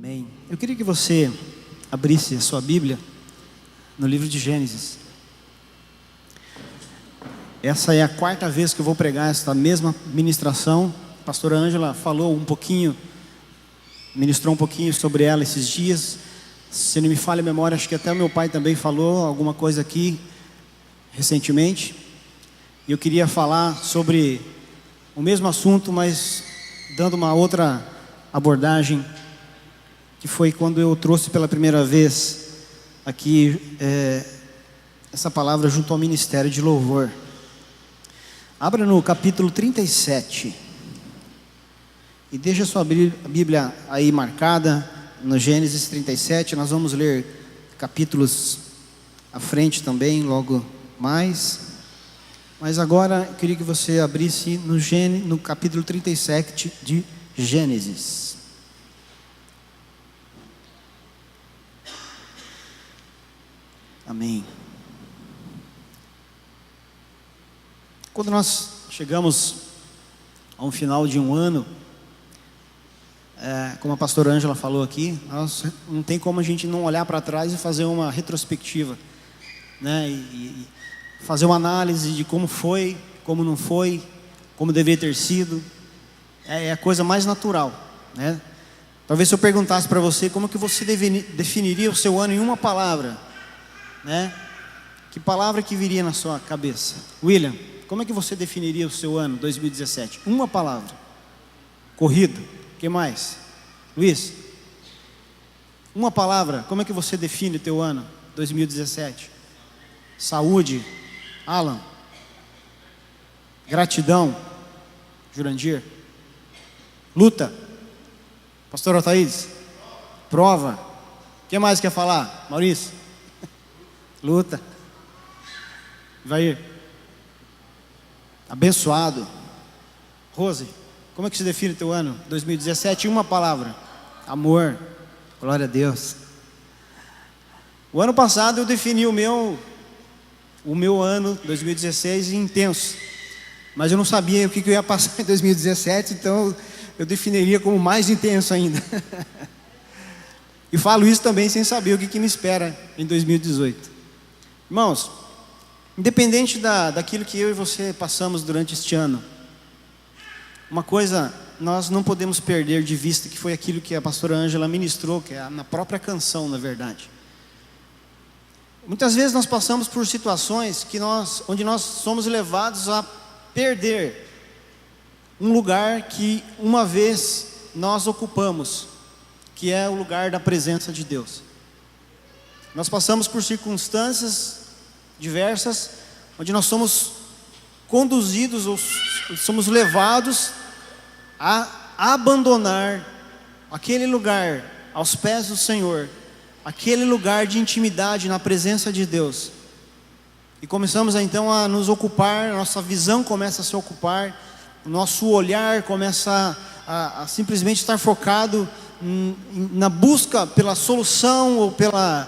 Amém. Eu queria que você abrisse a sua Bíblia no livro de Gênesis. Essa é a quarta vez que eu vou pregar esta mesma ministração. A pastora Ângela falou um pouquinho, ministrou um pouquinho sobre ela esses dias. Se não me falha a memória, acho que até o meu pai também falou alguma coisa aqui recentemente. E eu queria falar sobre o mesmo assunto, mas dando uma outra abordagem, que foi quando eu trouxe pela primeira vez aqui essa palavra junto ao ministério de louvor. Abra no capítulo 37 e deixa a sua Bíblia aí marcada no Gênesis 37. Nós vamos ler capítulos à frente também, logo mais. Mas agora eu queria que você abrisse no capítulo 37 de Gênesis. Amém. Quando nós chegamos a um final de um ano, como a pastora Ângela falou aqui, não tem como a gente não olhar para trás e fazer uma retrospectiva, né? E fazer uma análise de como foi, como não foi, como deveria ter sido. É a coisa mais natural, né? Talvez se eu perguntasse para você como que você definiria o seu ano em uma palavra, né? Que palavra que viria na sua cabeça? William, como é que você definiria o seu ano 2017? Uma palavra. Corrido. O que mais? Luiz, uma palavra. Como é que você define o teu ano 2017? Saúde. Alan. Gratidão. Jurandir. Luta. Pastor Otaídes. Prova. O que mais quer falar? Maurício. Luta. Vai. Abençoado. Rose, como é que se define o teu ano 2017? Uma palavra. Amor. Glória a Deus. O ano passado eu defini o meu ano 2016 intenso, mas eu não sabia o que eu ia passar em 2017, então eu definiria como mais intenso ainda. E falo isso também sem saber o que me espera em 2018. Irmãos, independente daquilo que eu e você passamos durante este ano, uma coisa nós não podemos perder de vista, que foi aquilo que a pastora Ângela ministrou, que é na própria canção, na verdade. Muitas vezes nós passamos por situações onde nós somos levados a perder um lugar que uma vez nós ocupamos, que é o lugar da presença de Deus. Nós passamos por circunstâncias diversas, onde nós somos conduzidos ou somos levados a abandonar aquele lugar aos pés do Senhor, aquele lugar de intimidade na presença de Deus, e começamos então a nos ocupar, nossa visão começa a se ocupar, o nosso olhar começa a simplesmente estar focado na busca pela solução ou pela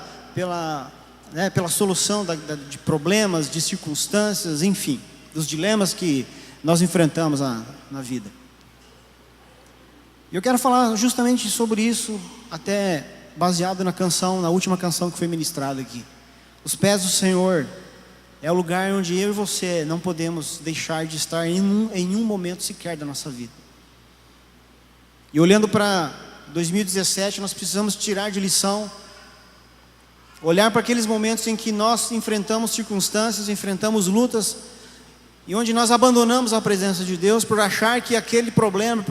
solução de problemas, de circunstâncias, enfim, dos dilemas que nós enfrentamos na vida. E eu quero falar justamente sobre isso, até baseado na última canção que foi ministrada aqui. Os pés do Senhor é o lugar onde eu e você não podemos deixar de estar em um momento sequer da nossa vida. E olhando para 2017, nós precisamos tirar de lição, olhar para aqueles momentos em que nós enfrentamos circunstâncias, enfrentamos lutas, e onde nós abandonamos a presença de Deus por achar que aquele problema,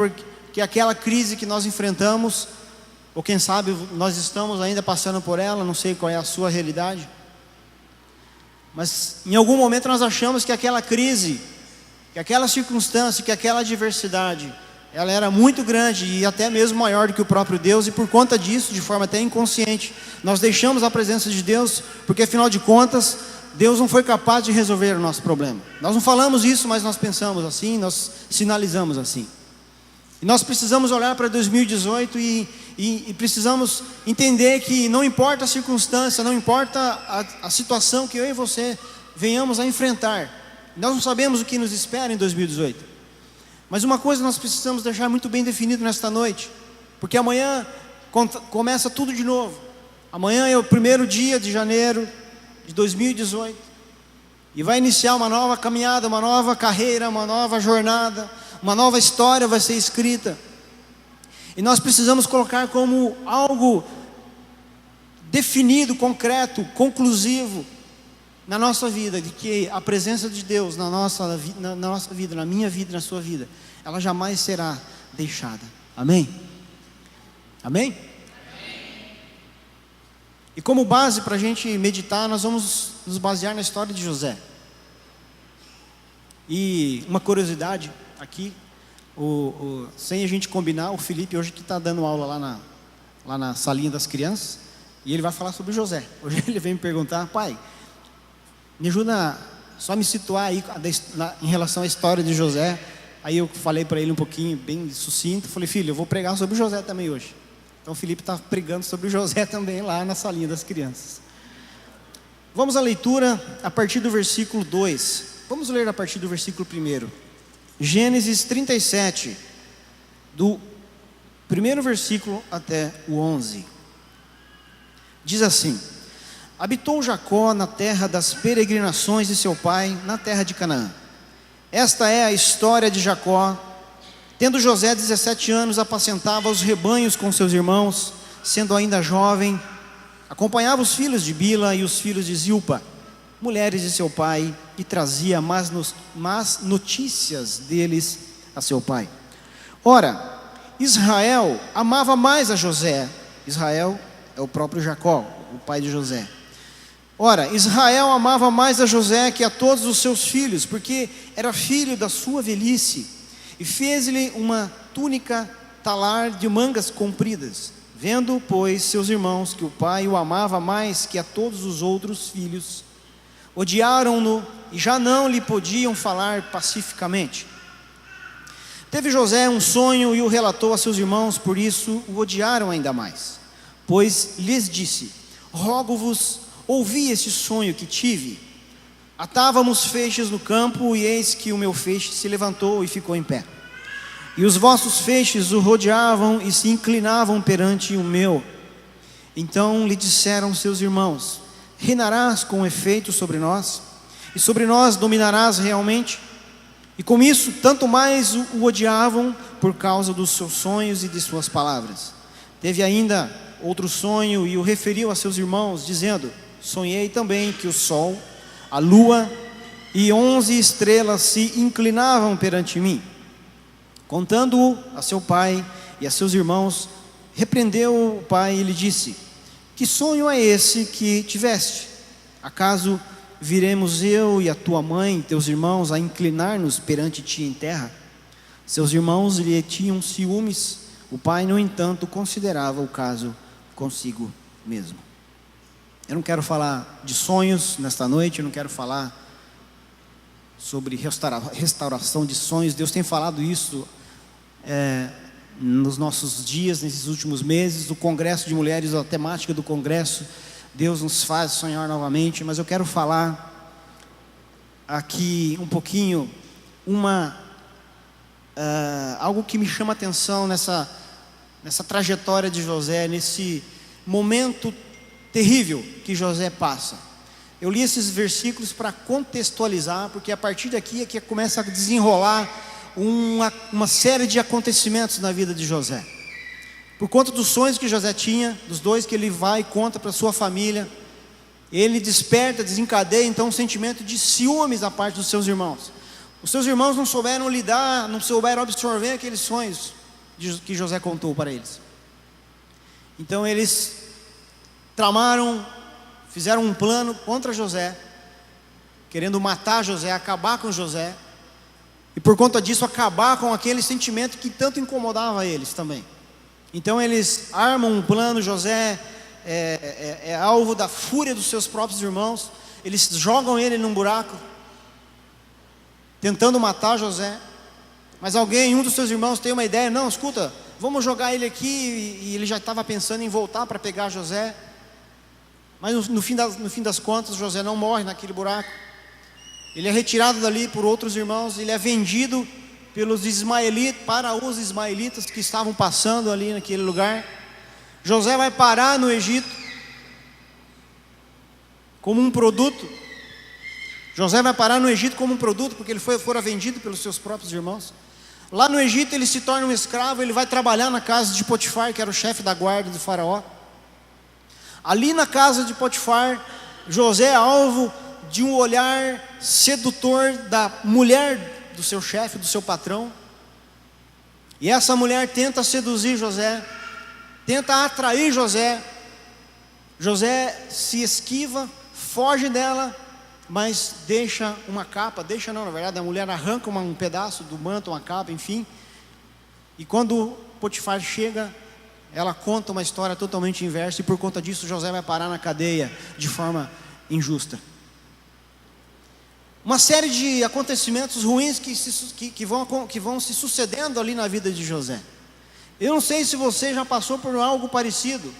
que aquela crise que nós enfrentamos, ou quem sabe nós estamos ainda passando por ela, não sei qual é a sua realidade, mas em algum momento nós achamos que aquela crise, que aquela circunstância, que aquela adversidade, ela era muito grande e até mesmo maior do que o próprio Deus, e por conta disso, de forma até inconsciente, nós deixamos a presença de Deus, porque afinal de contas, Deus não foi capaz de resolver o nosso problema. Nós não falamos isso, mas nós pensamos assim, nós sinalizamos assim. E nós precisamos olhar para 2018 e precisamos entender que não importa a circunstância, não importa a situação que eu e você venhamos a enfrentar, nós não sabemos o que nos espera em 2018. Mas uma coisa nós precisamos deixar muito bem definido nesta noite, porque amanhã Começa tudo de novo. Amanhã é o primeiro dia de janeiro de 2018. E vai iniciar uma nova caminhada, uma nova carreira, uma nova jornada, uma nova história vai ser escrita. E nós precisamos colocar como algo definido, concreto, conclusivo na nossa vida, de que a presença de Deus na nossa vida, na minha vida, na sua vida, ela jamais será deixada. Amém? Amém? E como base para a gente meditar, nós vamos nos basear na história de José. E uma curiosidade aqui, sem a gente combinar, o Felipe hoje que está dando aula lá na salinha das crianças, e ele vai falar sobre José. Hoje ele vem me perguntar: pai, me ajuda só a me situar aí em relação à história de José. Aí eu falei para ele um pouquinho, bem sucinto, falei: filho, eu vou pregar sobre José também hoje. Então o Felipe está pregando sobre José também lá na salinha das crianças. Vamos à leitura a partir do versículo 2. Vamos ler a partir do versículo 1. Gênesis 37, do primeiro versículo até o 11. Diz assim: habitou Jacó na terra das peregrinações de seu pai, na terra de Canaã. Esta é a história de Jacó. Tendo José 17 anos, apacentava os rebanhos com seus irmãos, sendo ainda jovem, acompanhava os filhos de Bila e os filhos de Zilpa, mulheres de seu pai, e trazia más notícias deles a seu pai. Ora, Israel amava mais a José. Israel é o próprio Jacó, o pai de José. Ora, Israel amava mais a José que a todos os seus filhos, porque era filho da sua velhice, e fez-lhe uma túnica talar de mangas compridas. Vendo, pois, seus irmãos que o pai o amava mais que a todos os outros filhos, odiaram-no e já não lhe podiam falar pacificamente. Teve José um sonho e o relatou a seus irmãos, por isso o odiaram ainda mais. Pois lhes disse: rogo-vos, ouvi este sonho que tive. Atávamos feixes no campo, e eis que o meu feixe se levantou e ficou em pé. E os vossos feixes o rodeavam e se inclinavam perante o meu. Então lhe disseram seus irmãos: reinarás com efeito sobre nós, e sobre nós dominarás realmente? E com isso, tanto mais o odiavam por causa dos seus sonhos e de suas palavras. Teve ainda outro sonho e o referiu a seus irmãos, dizendo: sonhei também que o sol, a lua e 11 estrelas se inclinavam perante mim. Contando-o a seu pai e a seus irmãos, repreendeu o pai e lhe disse: que sonho é esse que tiveste? Acaso viremos eu e a tua mãe e teus irmãos a inclinar-nos perante ti em terra? Seus irmãos lhe tinham ciúmes. O pai, no entanto, considerava o caso consigo mesmo. Eu não quero falar de sonhos nesta noite, eu não quero falar sobre restauração de sonhos. Deus tem falado isso nos nossos dias, nesses últimos meses. O Congresso de Mulheres, a temática do Congresso, Deus nos faz sonhar novamente. Mas eu quero falar aqui um pouquinho, algo que me chama a atenção nessa trajetória de José, nesse momento terrível que José passa. Eu li esses versículos para contextualizar, porque a partir daqui é que começa a desenrolar uma série de acontecimentos na vida de José. Por conta dos sonhos que José tinha, dos dois que ele vai e conta para sua família, ele desperta, desencadeia então um sentimento de ciúmes da parte dos seus irmãos. Os seus irmãos não souberam lidar, não souberam absorver aqueles sonhos que José contou para eles. Então eles tramaram, fizeram um plano contra José, querendo matar José, acabar com José, e por conta disso acabar com aquele sentimento que tanto incomodava eles também. Então eles armam um plano. José é alvo da fúria dos seus próprios irmãos. Eles jogam ele num buraco, tentando matar José. Mas um dos seus irmãos tem uma ideia: não, escuta, vamos jogar ele aqui. E ele já estava pensando em voltar para pegar José. Mas no fim das contas, José não morre naquele buraco. Ele é retirado dali por outros irmãos. Ele é vendido para os ismaelitas que estavam passando ali naquele lugar. José vai parar no Egito como um produto. José vai parar no Egito como um produto, porque ele fora vendido pelos seus próprios irmãos. Lá no Egito ele se torna um escravo, ele vai trabalhar na casa de Potifar, que era o chefe da guarda do faraó. Ali na casa de Potifar, José é alvo de um olhar sedutor da mulher do seu chefe, do seu patrão. E essa mulher tenta seduzir José, tenta atrair José. José se esquiva, foge dela, mas deixa uma capa, na verdade a mulher arranca um pedaço do manto, uma capa, enfim. E quando Potifar chega, ela conta uma história totalmente inversa, e por conta disso José vai parar na cadeia de forma injusta. Uma série de acontecimentos ruins que vão se sucedendo ali na vida de José. Eu não sei se você já passou por algo parecido,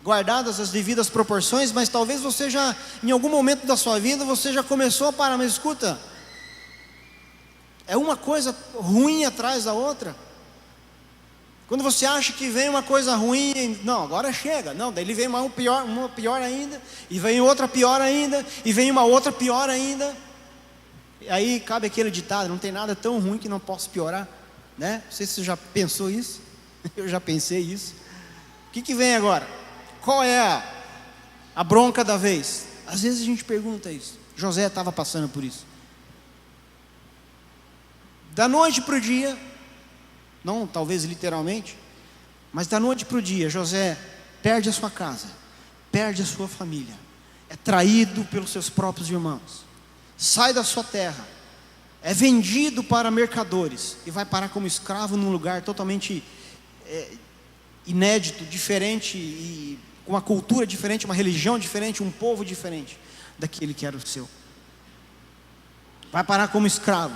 guardadas as devidas proporções, mas talvez você já, em algum momento da sua vida, você já começou a parar, mas escuta, é uma coisa ruim atrás da outra. Quando você acha que vem uma coisa ruim, não, agora chega, não, daí vem uma pior ainda, e vem outra pior ainda, e vem uma outra pior ainda. E aí cabe aquele ditado: não tem nada tão ruim que não possa piorar, né? Não sei se você já pensou isso. Eu já pensei isso. O que vem agora? Qual é a bronca da vez? Às vezes a gente pergunta isso. José estava passando por isso. Da noite para o dia, não talvez literalmente, mas da noite para o dia, José perde a sua casa, perde a sua família, é traído pelos seus próprios irmãos, sai da sua terra, é vendido para mercadores e vai parar como escravo num lugar totalmente inédito, diferente, e com uma cultura diferente, uma religião diferente, um povo diferente daquele que era o seu. Vai parar como escravo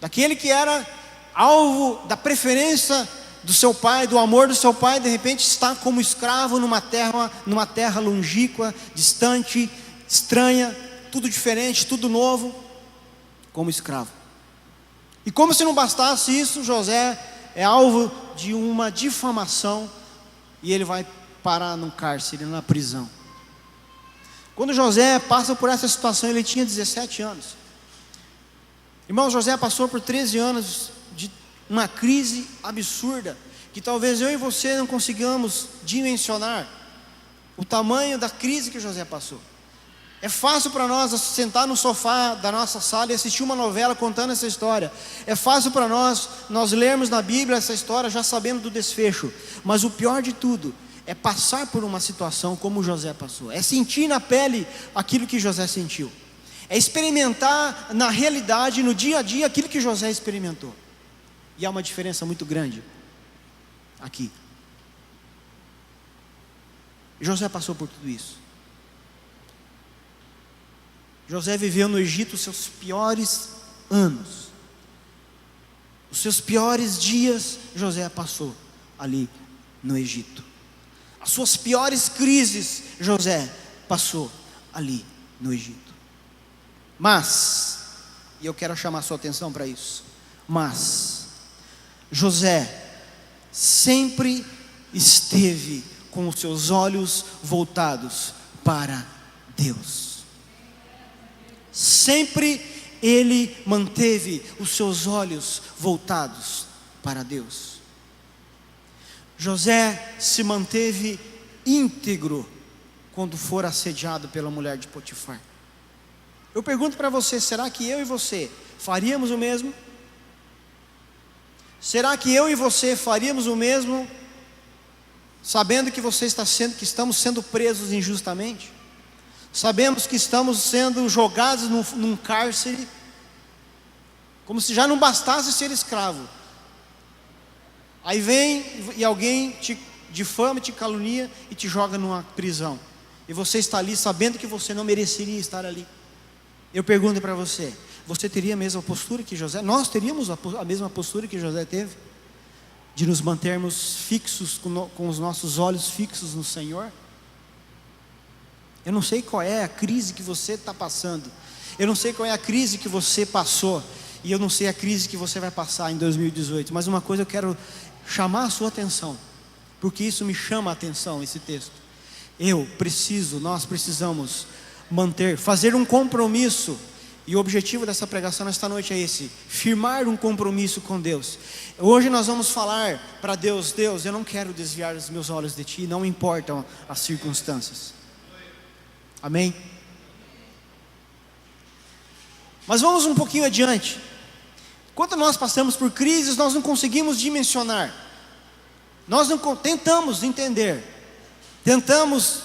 daquele que era alvo da preferência do seu pai, do amor do seu pai. De repente está como escravo numa terra longínqua, distante, estranha, tudo diferente, tudo novo, como escravo. E como se não bastasse isso, José é alvo de uma difamação, e ele vai parar num cárcere, na prisão. Quando José passa por essa situação, ele tinha 17 anos. Irmão, José passou por 13 anos de uma crise absurda, que talvez eu e você não consigamos dimensionar o tamanho da crise que José passou. É fácil para nós sentar no sofá da nossa sala e assistir uma novela contando essa história. É fácil para nós lermos na Bíblia essa história já sabendo do desfecho. Mas o pior de tudo é passar por uma situação como José passou. É sentir na pele aquilo que José sentiu. É experimentar na realidade, no dia a dia, aquilo que José experimentou. E há uma diferença muito grande aqui. José passou por tudo isso. José viveu no Egito os seus piores anos. Os seus piores dias, José passou ali no Egito. As suas piores crises, José passou ali no Egito. Mas, e eu quero chamar a sua atenção para isso, mas José sempre esteve com os seus olhos voltados para Deus. Sempre ele manteve os seus olhos voltados para Deus. José se manteve íntegro quando for assediado pela mulher de Potifar. Eu pergunto para você, será que eu e você faríamos o mesmo? Será que eu e você faríamos o mesmo, sabendo que que estamos sendo presos injustamente? Sabemos que estamos sendo jogados num cárcere, como se já não bastasse ser escravo. Aí vem e alguém te difama, te calunia e te joga numa prisão. E você está ali sabendo que você não mereceria estar ali. Eu pergunto para você, você teria a mesma postura que José? Nós teríamos a mesma postura que José teve? De nos mantermos fixos, com os nossos olhos fixos no Senhor? Eu não sei qual é a crise que você está passando. Eu não sei qual é a crise que você passou. E eu não sei a crise que você vai passar em 2018. Mas uma coisa eu quero chamar a sua atenção. porque isso me chama a atenção, esse texto. Nós precisamos fazer um compromisso. E o objetivo dessa pregação nesta noite é esse: firmar um compromisso com Deus. Hoje nós vamos falar para Deus: Deus, eu não quero desviar os meus olhos de Ti, não importam as circunstâncias. Amém? Mas vamos um pouquinho adiante. Quando nós passamos por crises, nós não conseguimos dimensionar. Nós não tentamos entender. Tentamos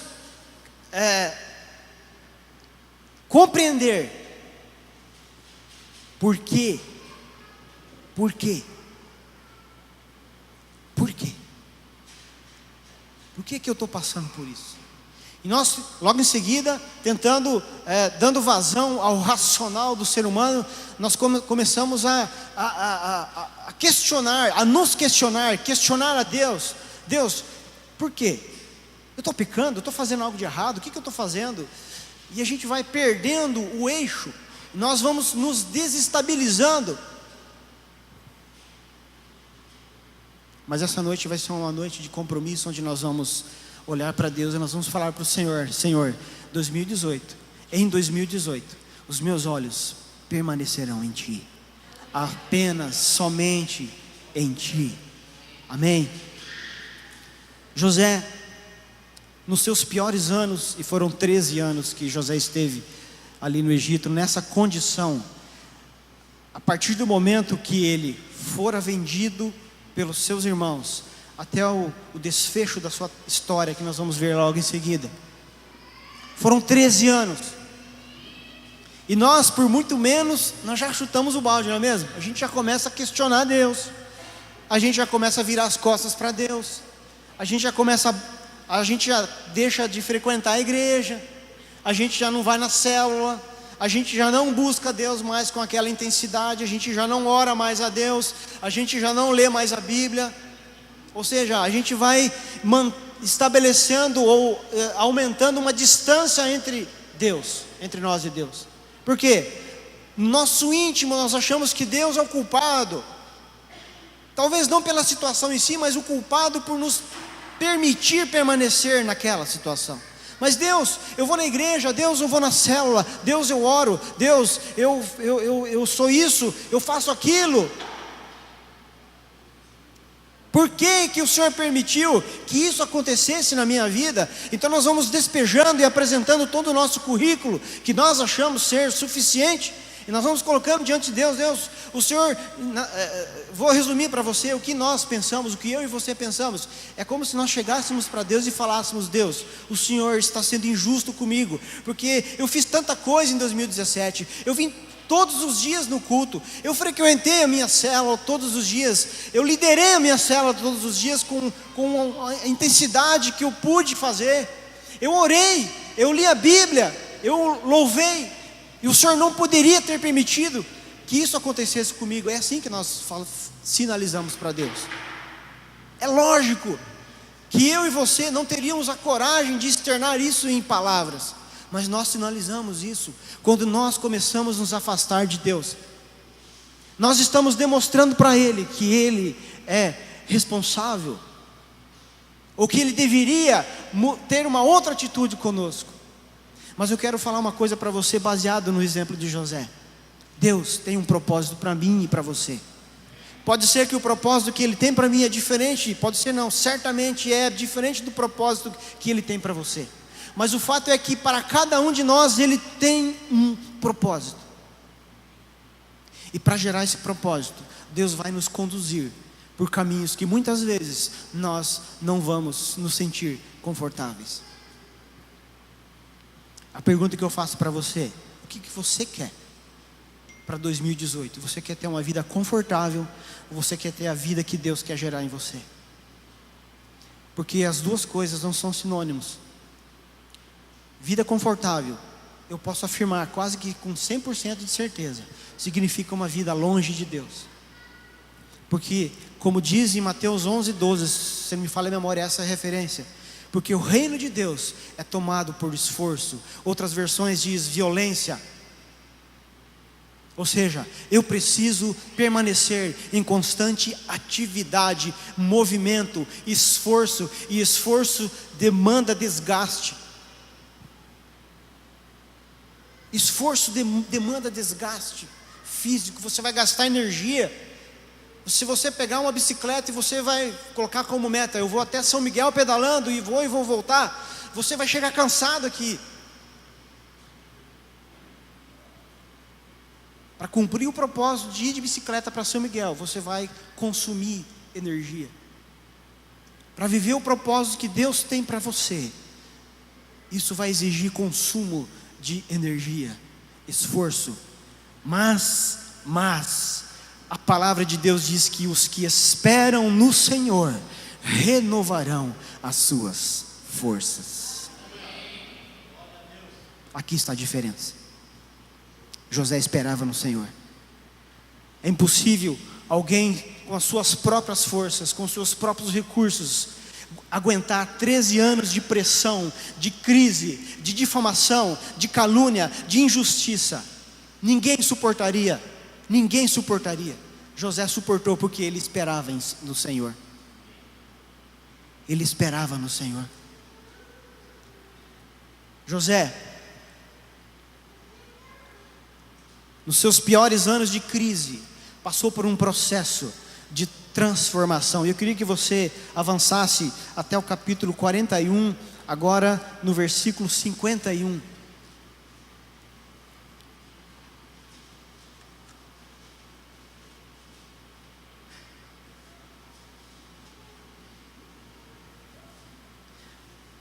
compreender. Por quê? Por quê? Por quê? Por que eu estou passando por isso? E nós, logo em seguida, dando vazão ao racional do ser humano, nós começamos a questionar a Deus. Deus, por quê? Eu estou pecando? Eu estou fazendo algo de errado? O que eu estou fazendo? E a gente vai perdendo o eixo. Nós vamos nos desestabilizando. Mas essa noite vai ser uma noite de compromisso, onde nós vamos olhar para Deus e nós vamos falar para o Senhor: Senhor, em 2018, os meus olhos permanecerão em Ti, apenas, somente em Ti. Amém? José, nos seus piores anos, e foram 13 anos que José esteve ali no Egito, nessa condição, a partir do momento que ele fora vendido pelos seus irmãos, até o desfecho da sua história, que nós vamos ver logo em seguida, foram 13 anos, e nós, por muito menos, nós já chutamos o balde, não é mesmo? A gente já começa a questionar Deus, a gente já começa a virar as costas para Deus, a gente já deixa de frequentar a igreja, a gente já não vai na célula, a gente já não busca Deus mais com aquela intensidade, a gente já não ora mais a Deus, a gente já não lê mais a Bíblia. Ou seja, a gente vai estabelecendo ou aumentando uma distância entre nós e Deus. Por quê? No nosso íntimo nós achamos que Deus é o culpado, talvez não pela situação em si, mas o culpado por nos permitir permanecer naquela situação. Mas Deus, eu vou na igreja, Deus, eu vou na célula, Deus, eu oro, Deus, eu sou isso, eu faço aquilo. Por que o Senhor permitiu que isso acontecesse na minha vida? Então nós vamos despejando e apresentando todo o nosso currículo, que nós achamos ser suficiente, e nós vamos colocando diante de Deus: Deus, o Senhor, vou resumir para você o que nós pensamos, o que eu e você pensamos. É como se nós chegássemos para Deus e falássemos: Deus, o Senhor está sendo injusto comigo, porque eu fiz tanta coisa em 2017, eu vim todos os dias no culto, eu frequentei a minha célula todos os dias, eu liderei a minha célula todos os dias com a intensidade que eu pude fazer, eu orei, eu li a Bíblia, eu louvei, e o Senhor não poderia ter permitido que isso acontecesse comigo. É assim que nós sinalizamos para Deus. É lógico que eu e você não teríamos a coragem de externar isso em palavras, mas nós sinalizamos isso quando nós começamos a nos afastar de Deus. Nós estamos demonstrando para Ele que Ele é responsável, ou que Ele deveria ter uma outra atitude conosco. Mas eu quero falar uma coisa para você, baseado no exemplo de José. Deus tem um propósito para mim e para você. Pode ser que o propósito que Ele tem para mim é diferente, pode ser não, certamente é diferente do propósito que Ele tem para você. Mas o fato é que para cada um de nós Ele tem um propósito. E para gerar esse propósito, Deus vai nos conduzir por caminhos que muitas vezes nós não vamos nos sentir confortáveis. A pergunta que eu faço para você: o que você quer para 2018? Você quer ter uma vida confortável, ou você quer ter a vida que Deus quer gerar em você? Porque as duas coisas não são sinônimos. Vida confortável, eu posso afirmar quase que com 100% de certeza, significa uma vida longe de Deus. Porque, como diz em Mateus 11:12, se não me falha a memória, essa é a referência. Porque o reino de Deus é tomado por esforço. Outras versões diz violência. Ou seja, eu preciso permanecer em constante atividade, movimento, esforço, e esforço demanda desgaste. Esforço demanda desgaste físico, você vai gastar energia. Se você pegar uma bicicleta e você vai colocar como meta, eu vou até São Miguel pedalando e vou voltar, você vai chegar cansado aqui. Para cumprir o propósito de ir de bicicleta para São Miguel, você vai consumir energia. Para viver o propósito que Deus tem para você, isso vai exigir consumo de energia, esforço. Mas a palavra de Deus diz que os que esperam no Senhor renovarão as suas forças. Aqui está a diferença. José esperava no Senhor. É impossível alguém com as suas próprias forças, com os seus próprios recursos, aguentar 13 anos de pressão, de crise, de difamação, de calúnia, de injustiça. Ninguém suportaria. José suportou porque ele esperava no Senhor. Ele esperava no Senhor. José, nos seus piores anos de crise, passou por um processo de transformação. Eu queria que você avançasse até o capítulo 41, agora no versículo 51.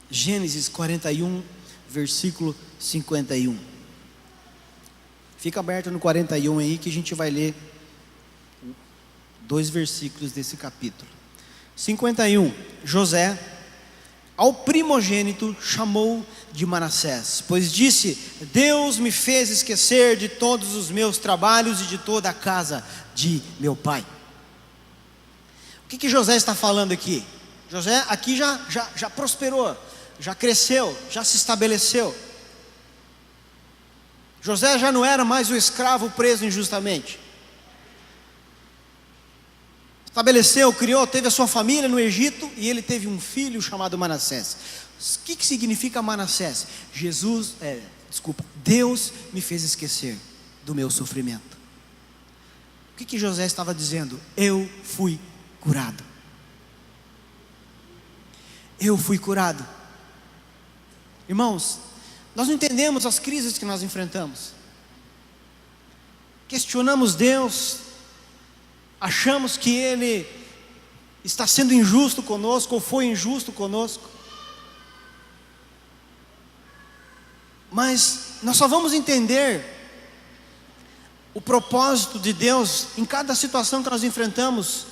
Gênesis 41, versículo 51. Fica aberto no 41 aí que a gente vai ler 2 versículos desse capítulo. 51. José, ao primogênito, chamou de Manassés, pois disse: Deus me fez esquecer de todos os meus trabalhos e de toda a casa de meu pai. O que José está falando aqui? José aqui já prosperou, já cresceu, já se estabeleceu. José já não era mais o escravo preso injustamente. Estabeleceu, criou, teve a sua família no Egito, e ele teve um filho chamado Manassés. O que significa Manassés? Deus me fez esquecer do meu sofrimento. O que José estava dizendo? Eu fui curado. Eu fui curado. Irmãos, nós não entendemos as crises que nós enfrentamos. Questionamos Deus, achamos que Ele está sendo injusto conosco, ou foi injusto conosco. Mas nós só vamos entender o propósito de Deus em cada situação que nós enfrentamos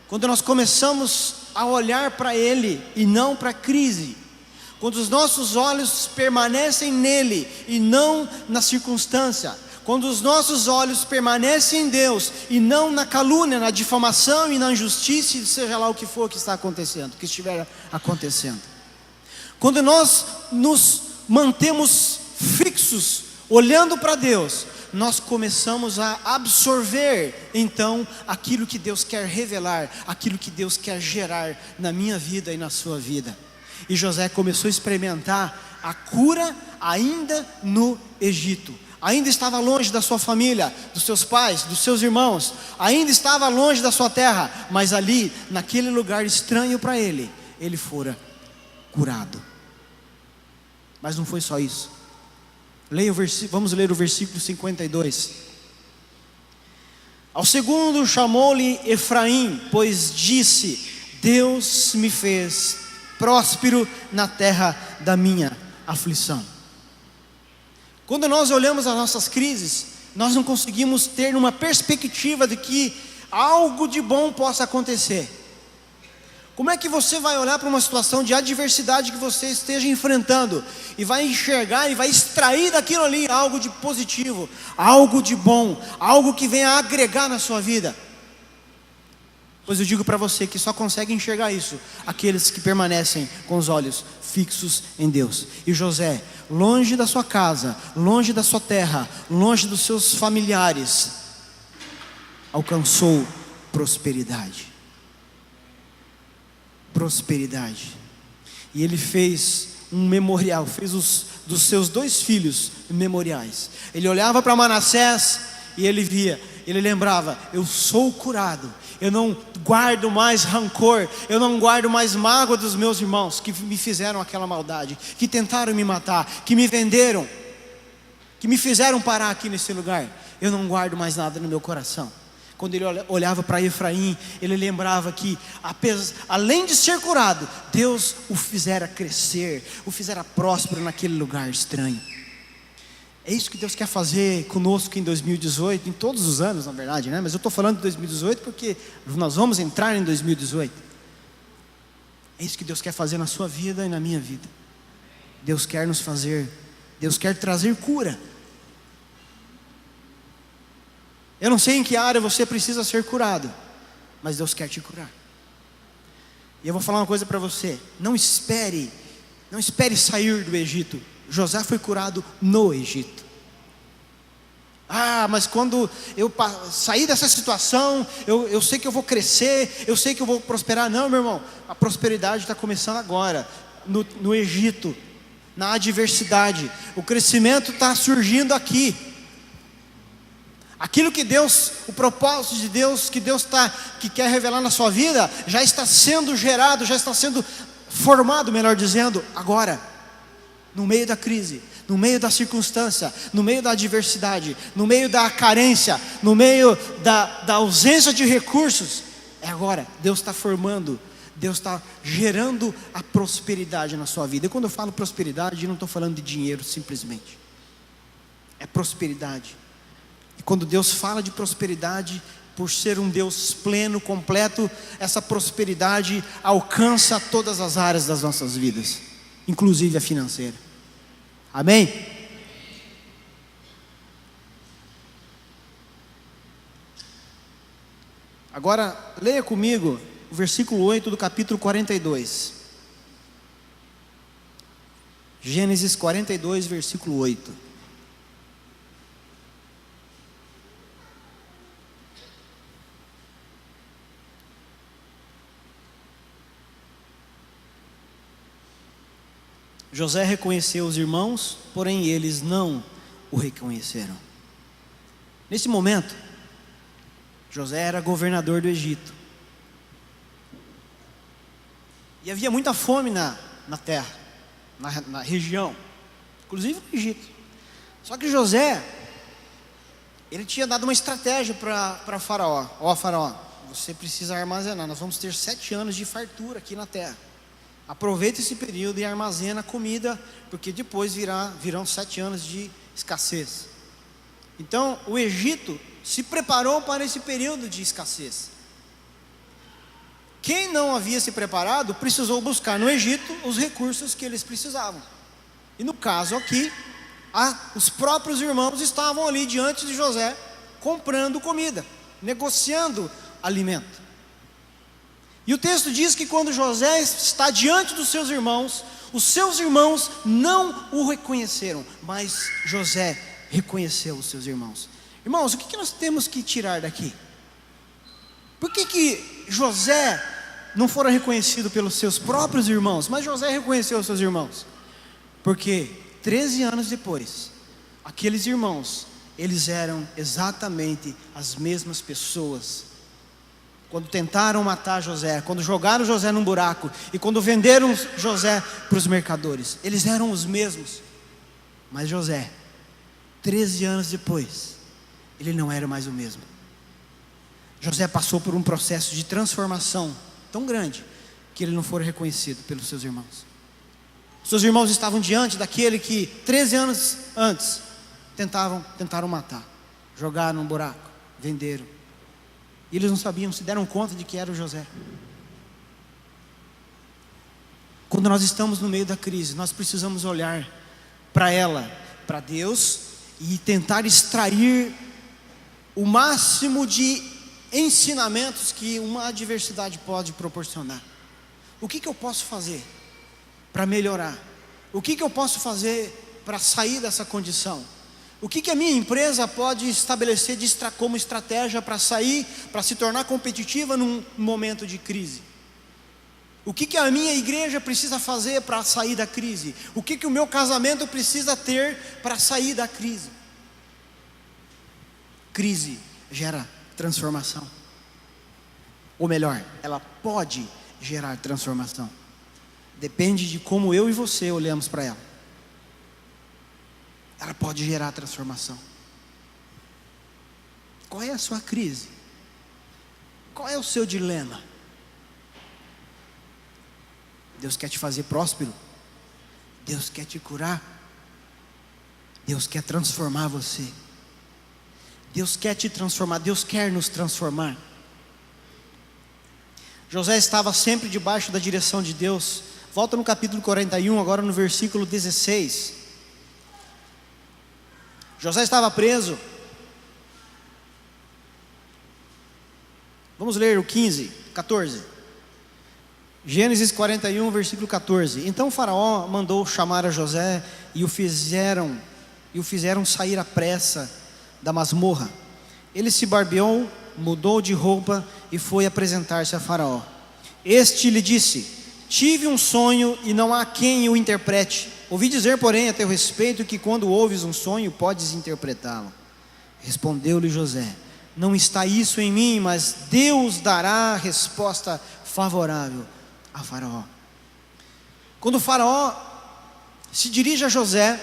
quando nós começamos a olhar para Ele e não para a crise. Quando os nossos olhos permanecem nele e não na circunstância. Quando os nossos olhos permanecem em Deus e não na calúnia, na difamação e na injustiça, seja lá o que for que está acontecendo, que estiver acontecendo. Quando nós nos mantemos fixos, olhando para Deus, nós começamos a absorver então aquilo que Deus quer revelar, aquilo que Deus quer gerar na minha vida e na sua vida. E José começou a experimentar a cura ainda no Egito. Ainda estava longe da sua família, dos seus pais, dos seus irmãos. Ainda estava longe da sua terra. Mas ali, naquele lugar estranho para ele, ele fora curado. Mas não foi só isso. Vamos ler o versículo 52. Ao segundo chamou-lhe Efraim, pois disse: Deus me fez próspero na terra da minha aflição. Quando nós olhamos as nossas crises, nós não conseguimos ter uma perspectiva de que algo de bom possa acontecer. Como é que você vai olhar para uma situação de adversidade que você esteja enfrentando e vai enxergar e vai extrair daquilo ali algo de positivo, algo de bom, algo que venha agregar na sua vida? Pois eu digo para você que só consegue enxergar isso aqueles que permanecem com os olhos fixos em Deus. E José, longe da sua casa, longe da sua terra, longe dos seus familiares, alcançou prosperidade. Prosperidade. E ele fez um memorial, fez dos seus 2 filhos memoriais. Ele olhava para Manassés e ele via, ele lembrava: eu sou curado, eu não guardo mais rancor, eu não guardo mais mágoa dos meus irmãos que me fizeram aquela maldade, que tentaram me matar, que me venderam, que me fizeram parar aqui nesse lugar. Eu não guardo mais nada no meu coração. Quando ele olhava para Efraim, ele lembrava que, além de ser curado, Deus o fizera crescer, o fizera próspero naquele lugar estranho. É isso que Deus quer fazer conosco em 2018, em todos os anos, na verdade, né? Mas eu estou falando de 2018 porque nós vamos entrar em 2018. É isso que Deus quer fazer na sua vida e na minha vida. Deus quer nos fazer, Deus quer trazer cura. Eu não sei em que área você precisa ser curado, mas Deus quer te curar. E eu vou falar uma coisa para você: não espere sair do Egito. José foi curado no Egito. Mas quando eu sair dessa situação, eu sei que eu vou crescer, eu sei que eu vou prosperar. Não, meu irmão, a prosperidade está começando agora, no Egito, na adversidade. O crescimento está surgindo aqui. Aquilo que Deus, o propósito de Deus, que quer revelar na sua vida, já está sendo gerado, já está sendo formado, melhor dizendo, agora, no meio da crise, no meio da circunstância, no meio da adversidade, no meio da carência, no meio da ausência de recursos. É agora, Deus está formando, Deus está gerando a prosperidade na sua vida. E quando eu falo prosperidade, eu não estou falando de dinheiro simplesmente, é prosperidade. E quando Deus fala de prosperidade, por ser um Deus pleno, completo, essa prosperidade alcança todas as áreas das nossas vidas, inclusive a financeira. Amém? Agora, leia comigo o versículo 8 do capítulo 42. Gênesis 42, versículo 8. José reconheceu os irmãos, porém eles não o reconheceram. Nesse momento, José era governador do Egito. E havia muita fome na terra, na região, inclusive no Egito. Só que José, ele tinha dado uma estratégia para Faraó. Faraó, você precisa armazenar, nós vamos ter 7 anos de fartura aqui na terra. Aproveita esse período e armazena comida, porque depois virão 7 anos de escassez. Então o Egito se preparou para esse período de escassez. Quem não havia se preparado precisou buscar no Egito os recursos que eles precisavam. E no caso aqui, os próprios irmãos estavam ali diante de José, comprando comida, negociando alimento. E o texto diz que quando José está diante dos seus irmãos, os seus irmãos não o reconheceram, mas José reconheceu os seus irmãos. Irmãos, o que nós temos que tirar daqui? Por que José não fora reconhecido pelos seus próprios irmãos, mas José reconheceu os seus irmãos? Porque 13 anos depois, aqueles irmãos, eles eram exatamente as mesmas pessoas. Quando tentaram matar José, quando jogaram José num buraco e quando venderam José para os mercadores, eles eram os mesmos. Mas José, 13 anos depois, ele não era mais o mesmo. José passou por um processo de transformação tão grande que ele não foi reconhecido pelos seus irmãos. Seus irmãos estavam diante daquele que 13 anos antes tentaram matar, jogaram num buraco, venderam. E eles não sabiam, se deram conta de que era o José. Quando nós estamos no meio da crise, nós precisamos olhar para ela, para Deus, e tentar extrair o máximo de ensinamentos que uma adversidade pode proporcionar. O que eu posso fazer para melhorar? O que eu posso fazer para sair dessa condição? O que a minha empresa pode estabelecer como estratégia para sair, para se tornar competitiva num momento de crise? O que a minha igreja precisa fazer para sair da crise? O que o meu casamento precisa ter para sair da crise? Crise gera transformação. Ou melhor, ela pode gerar transformação. Depende de como eu e você olhamos para ela. Ela pode gerar transformação. Qual é a sua crise? Qual é o seu dilema? Deus quer te fazer próspero. Deus quer te curar. Deus quer transformar você. Deus quer te transformar. Deus quer nos transformar. José estava sempre debaixo da direção de Deus. Volta no capítulo 41, agora no versículo 16. José estava preso. Vamos ler o 14. Gênesis 41, versículo 14. Então o faraó mandou chamar a José e o fizeram sair à pressa da masmorra. Ele se barbeou, mudou de roupa e foi apresentar-se a faraó. Este lhe disse: tive um sonho e não há quem o interprete. Ouvi dizer, porém, a teu respeito, que quando ouves um sonho, podes interpretá-lo. Respondeu-lhe José: não está isso em mim, mas Deus dará resposta favorável a Faraó. Quando o Faraó se dirige a José,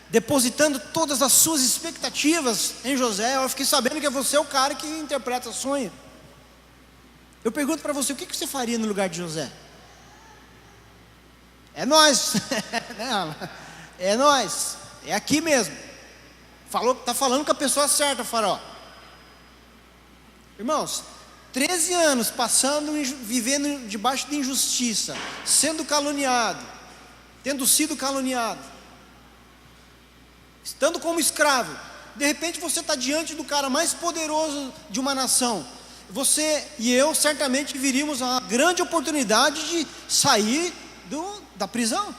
depositando todas as suas expectativas em José, eu fiquei sabendo que você é o cara que interpreta sonho. Eu pergunto para você, o que você faria no lugar de José? É nós, é nós, é aqui mesmo. Está falando com a pessoa certa, Faraó. Irmãos, 13 anos vivendo debaixo de injustiça, sendo caluniado, tendo sido caluniado, estando como escravo. De repente você está diante do cara mais poderoso de uma nação. Você e eu certamente viríamos a grande oportunidade de sair da prisão,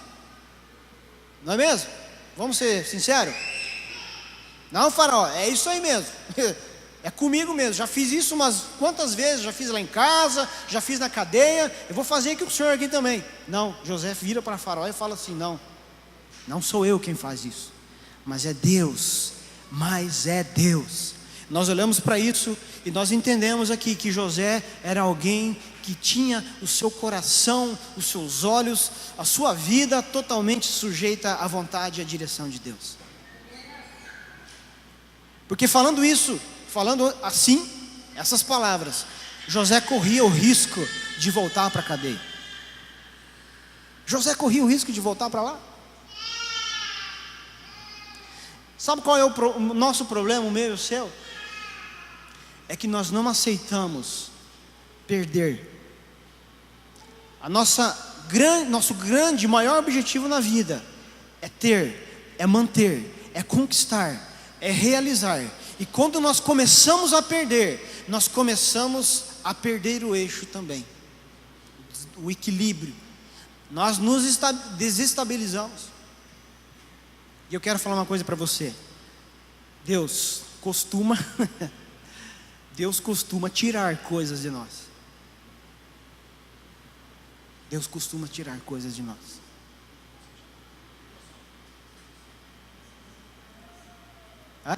não é mesmo? Vamos ser sinceros? Não, Faraó, é isso aí mesmo. É comigo mesmo, já fiz isso umas quantas vezes, já fiz lá em casa, já fiz na cadeia, eu vou fazer aqui com o senhor aqui também. Não, José vira para Faraó e fala assim: não sou eu quem faz isso, mas é Deus. Nós olhamos para isso e nós entendemos aqui que José era alguém que tinha o seu coração, os seus olhos, a sua vida totalmente sujeita à vontade e à direção de Deus. Porque falando assim, essas palavras, José corria o risco de voltar para a cadeia. José corria o risco de voltar para lá. Sabe qual é o nosso problema, o meu e o seu? É que nós não aceitamos perder. Nosso grande, maior objetivo na vida é ter, é manter, é conquistar, é realizar. E quando nós começamos a perder, nós começamos a perder o eixo também, o equilíbrio. Nós nos desestabilizamos. E eu quero falar uma coisa para você. Deus costuma tirar coisas de nós. Deus costuma tirar coisas de nós. Hã?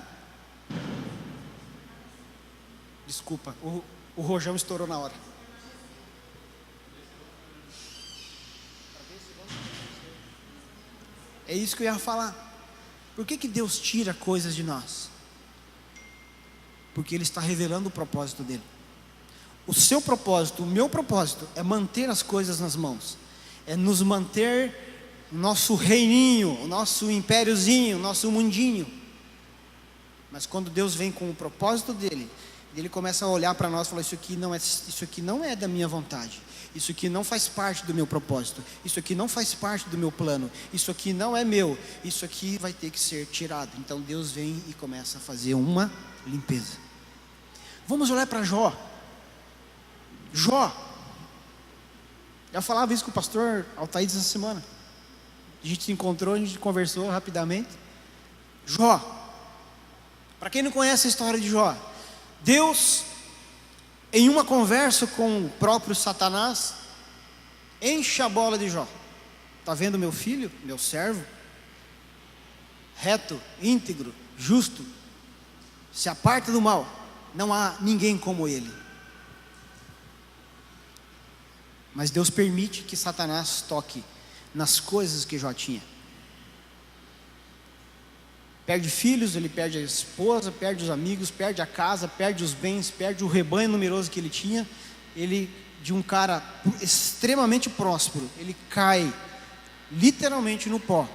Desculpa, o rojão estourou na hora. É isso que eu ia falar. Por que Deus tira coisas de nós? Porque Ele está revelando o propósito dEle. O seu propósito, o meu propósito é manter as coisas nas mãos, é nos manter no nosso reininho, o nosso impériozinho, o nosso mundinho. Mas quando Deus vem com o propósito dEle, Ele começa a olhar para nós e falar: isso aqui não é da minha vontade, isso aqui não faz parte do meu propósito, isso aqui não faz parte do meu plano, isso aqui não é meu, isso aqui vai ter que ser tirado. Então Deus vem e começa a fazer uma limpeza. Vamos olhar para Jó. Jó. Eu falava isso com o pastor Altair essa semana. A gente se encontrou, a gente conversou rapidamente. Jó. Para quem não conhece a história de Jó, Deus, em uma conversa com o próprio Satanás, enche a bola de Jó. Está vendo meu filho, meu servo? Reto, íntegro, justo, se aparta do mal, não há ninguém como ele. Mas Deus permite que Satanás toque nas coisas que Jó tinha. Perde filhos, ele perde a esposa, perde os amigos, perde a casa, perde os bens, perde o rebanho numeroso que ele tinha. Ele, de um cara extremamente próspero, ele cai literalmente no pó,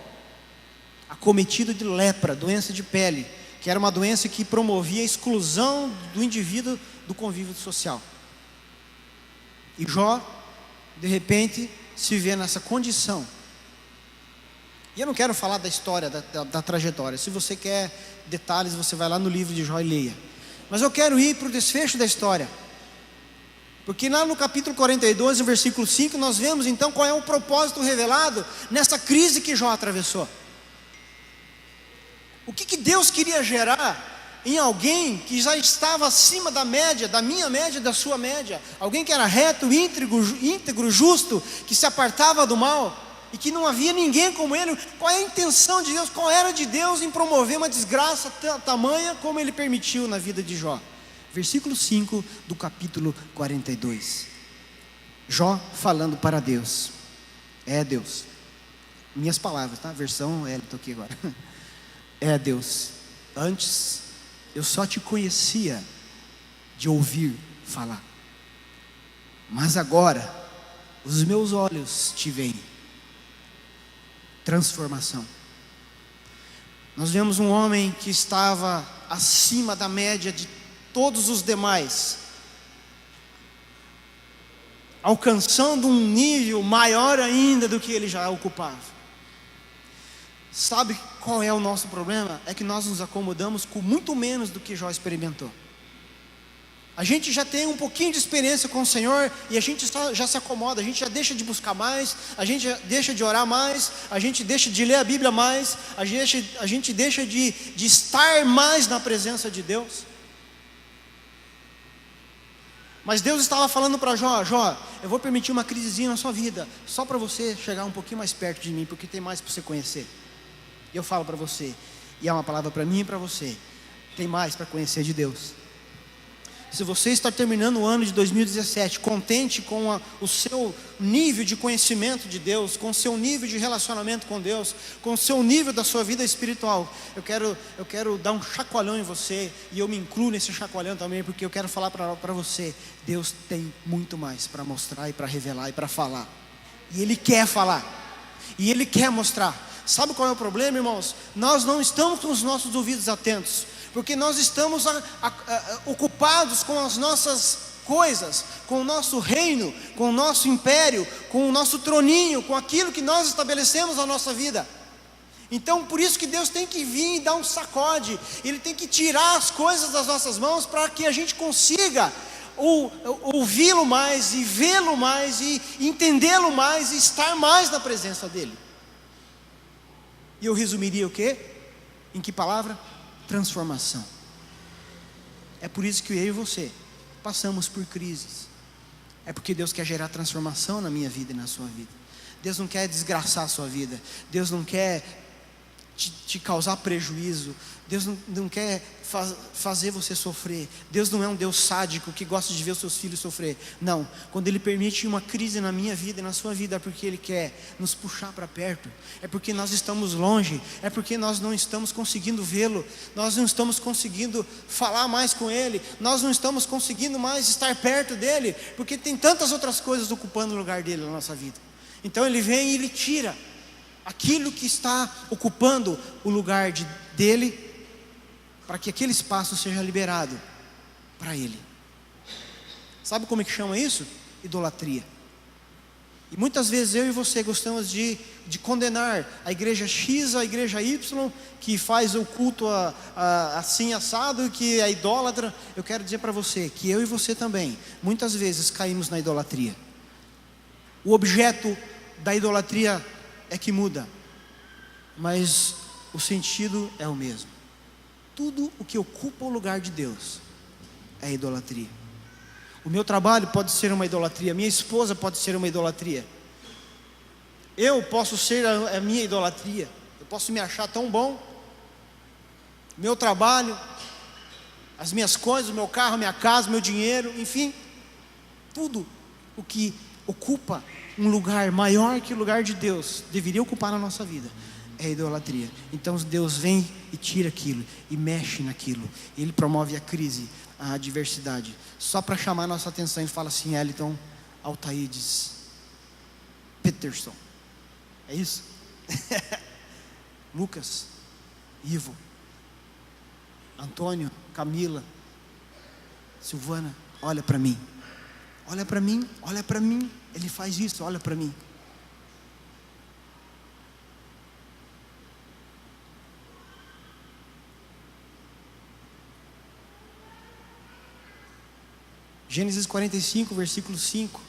acometido de lepra, doença de pele, que era uma doença que promovia a exclusão do indivíduo do convívio social. E Jó, de repente, se vê nessa condição. E eu não quero falar da história, da trajetória. Se você quer detalhes, você vai lá no livro de Jó e leia. Mas eu quero ir para o desfecho da história. Porque lá no capítulo 42, no versículo 5, nós vemos então qual é o propósito revelado nessa crise que Jó atravessou. O que Deus queria gerar em alguém que já estava acima da média, da minha média, da sua média. Alguém que era reto, íntegro, justo, que se apartava do mal e que não havia ninguém como ele. Qual é a intenção de Deus? Qual era de Deus em promover uma desgraça tamanha como ele permitiu na vida de Jó? Versículo 5 do capítulo 42. Jó falando para Deus. Deus, minhas palavras, tá? Versão estou aqui agora. Deus, antes eu só te conhecia de ouvir falar, mas agora os meus olhos te veem. Transformação. Nós vemos um homem que estava acima da média de todos os demais, alcançando um nível maior ainda do que ele já ocupava. Sabe qual é o nosso problema? É que nós nos acomodamos com muito menos do que Jó experimentou. A gente já tem um pouquinho de experiência com o Senhor e a gente já se acomoda, a gente já deixa de buscar mais, a gente já deixa de orar mais, a gente deixa de ler a Bíblia mais, a gente deixa de estar mais na presença de Deus. Mas Deus estava falando para Jó: Jó, eu vou permitir uma crisezinha na sua vida, só para você chegar um pouquinho mais perto de mim, porque tem mais para você conhecer. E eu falo para você, e é uma palavra para mim e para você, tem mais para conhecer de Deus. Se você está terminando o ano de 2017 contente com o seu nível de conhecimento de Deus, com o seu nível de relacionamento com Deus, com o seu nível da sua vida espiritual, eu quero dar um chacoalhão em você, e eu me incluo nesse chacoalhão também, porque eu quero falar para você: Deus tem muito mais para mostrar e para revelar e para falar, e Ele quer falar, e Ele quer mostrar. Sabe qual é o problema, irmãos? Nós não estamos com os nossos ouvidos atentos, porque nós estamos ocupados com as nossas coisas, com o nosso reino, com o nosso império, com o nosso troninho, com aquilo que nós estabelecemos na nossa vida. Então por isso que Deus tem que vir e dar um sacode, Ele tem que tirar as coisas das nossas mãos, para que a gente consiga ouvi-lo mais, e vê-lo mais, e entendê-lo mais, e estar mais na presença dEle. E eu resumiria o quê? Em que palavra? Transformação. É por isso que eu e você passamos por crises. É porque Deus quer gerar transformação na minha vida e na sua vida. Deus não quer desgraçar a sua vida. Deus não quer te causar prejuízo. Deus não quer fazer você sofrer. Deus não é um Deus sádico que gosta de ver os seus filhos sofrer. Não, quando Ele permite uma crise na minha vida e na sua vida, é porque Ele quer nos puxar para perto. É porque nós estamos longe. É porque nós não estamos conseguindo vê-lo. Nós não estamos conseguindo falar mais com Ele. Nós não estamos conseguindo mais estar perto dEle, porque tem tantas outras coisas ocupando o lugar dEle na nossa vida. Então Ele vem e Ele tira aquilo que está ocupando o lugar dEle, para que aquele espaço seja liberado para Ele. Sabe como é que chama isso? Idolatria. E muitas vezes eu e você gostamos de condenar a igreja X, a igreja Y, que faz o culto assim assado e que é idólatra. Eu quero dizer para você que eu e você também, muitas vezes caímos na idolatria. O objeto da idolatria é que muda, mas o sentido é o mesmo. Tudo o que ocupa o lugar de Deus é idolatria. O meu trabalho pode ser uma idolatria, minha esposa pode ser uma idolatria. Eu posso ser a minha idolatria. Eu posso me achar tão bom. Meu trabalho, as minhas coisas, o meu carro, minha casa, meu dinheiro, enfim, tudo o que ocupa um lugar maior que o lugar de Deus deveria ocupar na nossa vida é idolatria. Então Deus vem e tira aquilo e mexe naquilo. Ele promove a crise, a adversidade, só para chamar a nossa atenção. Ele fala assim: Eliton Altaídes Peterson, é isso? Lucas, Ivo, Antônio, Camila, Silvana, olha para mim, olha para mim, olha para mim. Ele faz isso, olha para mim. Gênesis 45, versículo 5.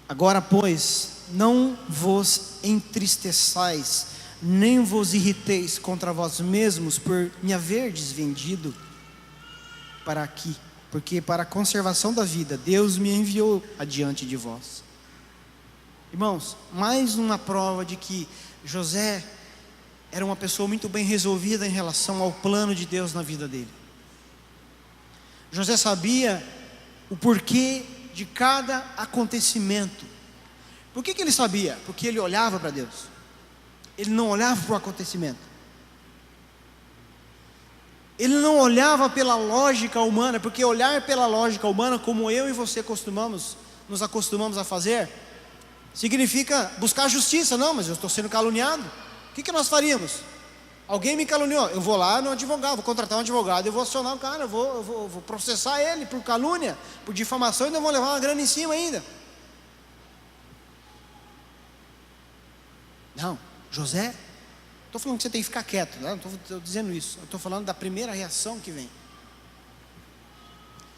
Agora, pois, não vos entristeçais, nem vos irriteis contra vós mesmos por me haverdes vendido para aqui, porque para a conservação da vida Deus me enviou adiante de vós. Irmãos, mais uma prova de que José era uma pessoa muito bem resolvida em relação ao plano de Deus na vida dele. José sabia o porquê de cada acontecimento. Por que ele sabia? Porque ele olhava para Deus. Ele não olhava para o acontecimento. Ele não olhava pela lógica humana, porque olhar pela lógica humana, como eu e você nos acostumamos a fazer, significa buscar justiça. Não, mas eu estou sendo caluniado. O que nós faríamos? Alguém me caluniou, eu vou lá no advogado, vou contratar um advogado, eu vou acionar o cara, eu vou processar ele por calúnia, por difamação, e ainda vou levar uma grana em cima ainda. Não, José, estou falando que você tem que ficar quieto, não estou dizendo isso, eu estou falando da primeira reação que vem.